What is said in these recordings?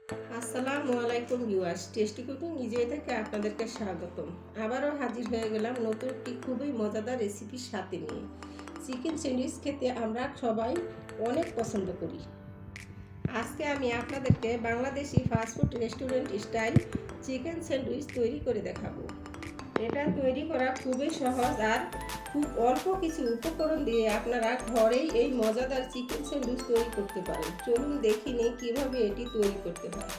আসসালামু আলাইকুম viewers, tasty cooking নিজেই থেকে আপনাদেরকে স্বাগতম। আবারও হাজির হয়ে গেলাম নতুন একটি খুবই মজাদার রেসিপির সাথে নিয়ে। চিকেন স্যান্ডউইচ খেতে আমরা সবাই অনেক পছন্দ করি। আজকে আমি আপনাদেরকে Bangladeshi fast food restaurant style chicken sandwich তৈরি করে দেখাবো। এটা তৈরি করা খুবই সহজ আর খুব অল্প কিছু উপকরণ দিয়ে আপনারা ঘরেই এই মজাদার চিকেন স্যান্ডউইচ তৈরি করতে পারেন। চলুন দেখি নিই কীভাবে এটি তৈরি করতে হয়।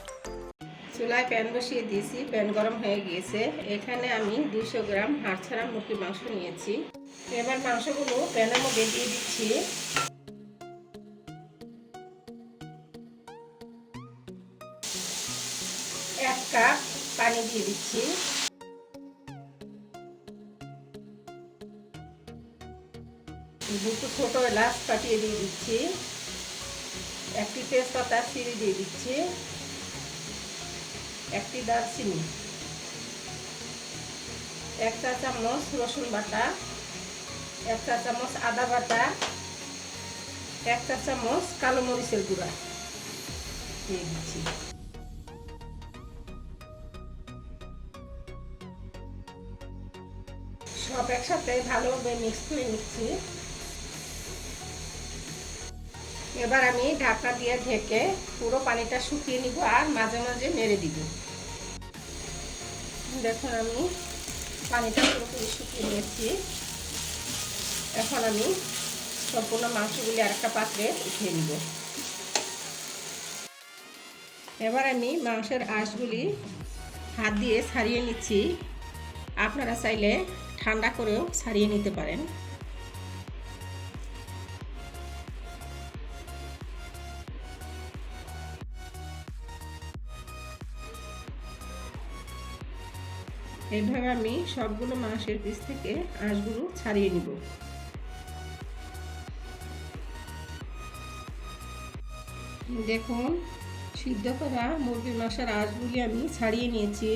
চুলায় প্যান বসিয়ে দিয়েছি, প্যান গরম হয়ে গিয়েছে। এখানে আমি 200 গ্রাম হাড় ছাড়া মুরগির মাংস নিয়েছি। এবার মাংসগুলো প্যানের মধ্যে দিয়ে দিচ্ছি। এক কাপ পানি দিয়ে দিচ্ছি। দুটো ছোট এলাচ ফাটিয়ে দিয়ে দিচ্ছি। একটি তেজপাতা ছিঁড়ে দিয়ে দিচ্ছি। একটি দারচিনি, 1 চা চামচ রসুন বাটা, 1 চা চামচ আদা বাটা, 1 চা চামচ কালো মরিচের গুঁড়া দিয়ে দিচ্ছি। সব একসাথে ভালোভাবে মিক্স করে নিচ্ছি। এবার আমি ঢাকনা দিয়ে ঢেকে পুরো পানিটা শুকিয়ে নিব আর মাঝে মাঝে নেড়ে দিব। দেখুন আমি পানিটা পুরোপুরি শুকিয়ে নিয়েছি। এখন আমি সম্পূর্ণ মাংসগুলি আরেকটা পাত্রে উঠিয়ে নিব। এবার আমি মাংসের আঁশগুলি হাত দিয়ে ছাড়িয়ে নিচ্ছি। আপনারা চাইলে ঠান্ডা করেও ছাড়িয়ে নিতে পারেন। এইভাবে আমি সবগুলো মাংসের পিস থেকে আঁশগুলো ছাড়িয়ে নিব। দেখুন সিদ্ধ করা মুরগির মাংসের আঁশগুলি আমি ছাড়িয়ে নিয়েছি।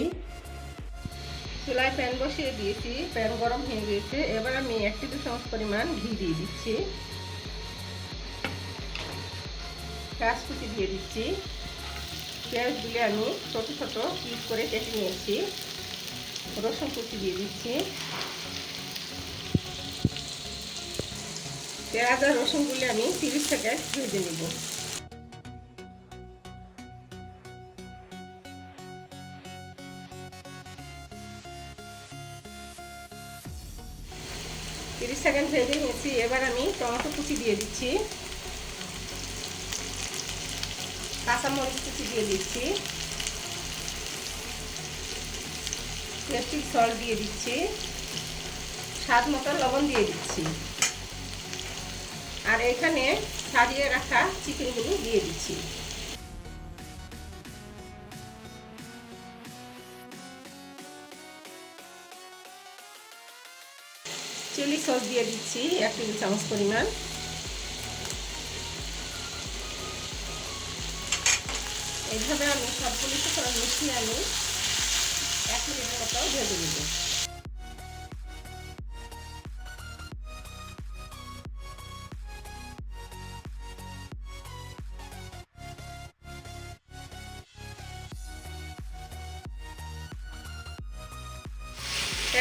চুলায় প্যান বসিয়ে দিয়েছি, প্যান গরম হয়ে গিয়েছে। এবার আমি 1 টেবিল চামচ পরিমাণ ঘি দিয়ে দিচ্ছি। পেঁয়াজ কুচি দিয়ে দিচ্ছি। পেঁয়াজগুলি আমি ছোট ছোট পিস করে কেটে নিয়েছি। রসুন কুচি দিয়ে দিচ্ছি। পেঁয়াজ আর রসুনগুলি আমি 30 সেকেন্ড ভেজে নিব। সেকেন্ড ভেজে নিয়েছি। এবার আমি টমেটো কুচি দিয়ে দিচ্ছি। কাঁচামরিচ কুচি দিয়ে দিচ্ছি। টেস্টি সল্ট দিয়ে দিচ্ছি। স্বাদ মতো লবণ দিয়ে দিচ্ছি। আর এখানে ছাড়িয়ে রাখা চিকেনগুলো দিয়ে দিচ্ছি। চিলি সস দিয়ে দিচ্ছি 1 টেবিল চামচ পরিমাণ। এইভাবে আমি সবগুলো উপকরণ মিশিয়ে আমি 1 মিনিটের মতো ভেজে নেব।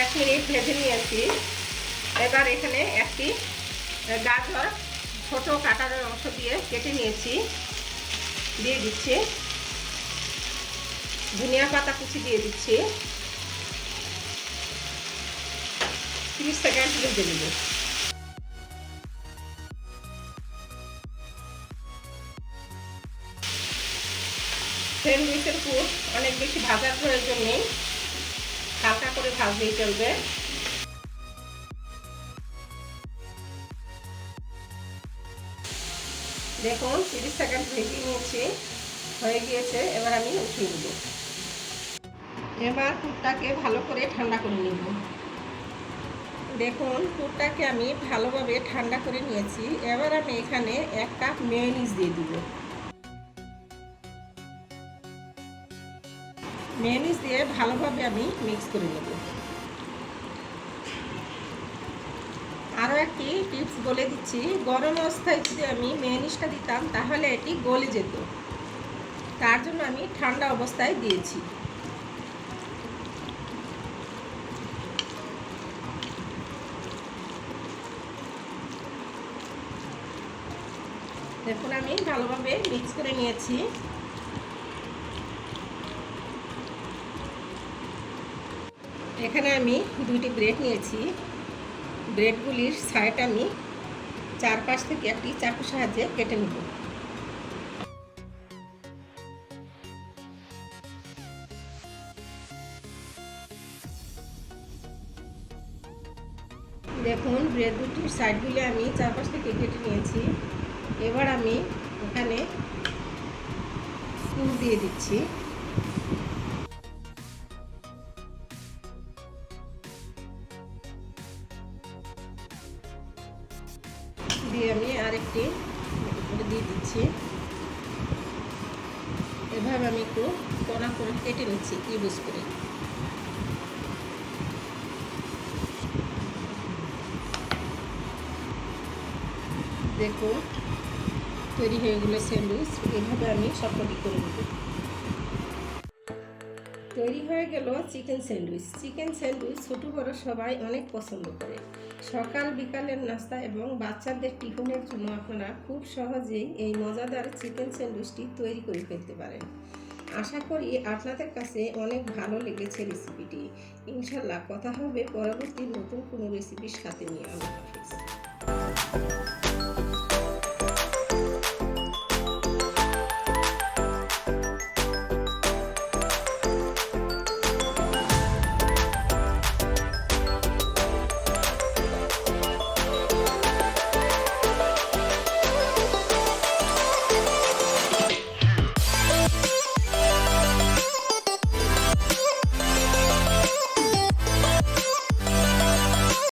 এক মিনিট ভেজে নিয়েছি। এবার এখানে একটি গাজর ছোট কাটারের অংশ দিয়ে কেটে নিয়েছি, দিয়ে দিচ্ছি। ধনিয়া পাতা কুচি দিয়ে দিচ্ছি। 30 সেকেন্ড ভেজে নেব। স্যান্ডউইচের পুর অনেক বেশি ভাজার প্রয়োজন নেই, হালকা করে ভাজলেই চলবে। দেখুন 30 সেকেন্ড ভেজে নিয়েছি, হয়ে গিয়েছে। এবার আমি উঠিয়ে নেব। এবার পুরটাকে ভালো করে ঠান্ডা করে নেব। দেখুন পুরটাকে আমি ভালোভাবে ঠান্ডা করে নিয়েছি। এবার আমি এখানে 1 কাপ মেয়োনিজ দিয়ে দিব। মেয়োনিজ দিয়ে ভালোভাবে আমি মিক্স করে নেব। আরও একটি টিপস বলে দিচ্ছি, গরম অবস্থায় যদি আমি মেয়োনিজটা দিতাম তাহলে এটি গলে যেত। তার জন্য আমি ঠান্ডা অবস্থায় দিয়েছি। দেখুন আমি ভালোভাবে মিক্স করে নিয়েছি। এখানে আমি 2টি ব্রেড নিয়েছি। ব্রেডগুলির সাইড আমি চারপাশ থেকে একটি চাকুর সাহায্যে কেটে নেব। দেখুন ব্রেড দুটির সাইডগুলি আমি চারপাশ থেকে কেটে নিয়েছি। এবার আমি এখানে পুর দিয়ে দিচ্ছি। দিয়ে আমি আরেকটি দিয়ে দিচ্ছি। এভাবে আমি একটু কোনা করে কেটে নিচ্ছি ত্রিভুজ করে। দেখুন তৈরি হয়ে গেলো স্যান্ডউইচ। এইভাবে আমি সবকটি করে নেব। তৈরি হয়ে গেল চিকেন স্যান্ডউইচ। চিকেন স্যান্ডউইচ ছোটো বড় সবাই অনেক পছন্দ করে। সকাল বিকালের নাস্তা এবং বাচ্চাদের টিফিনের জন্য আপনারা খুব সহজেই এই মজাদার চিকেন স্যান্ডউইচটি তৈরি করে ফেলতে পারেন। আশা করি আপনাদের কাছে অনেক ভালো লেগেছে রেসিপিটি। ইনশাল্লাহ কথা হবে পরবর্তী নতুন কোনো রেসিপির সাথে নিয়ে। আল্লাহ হাফেজ।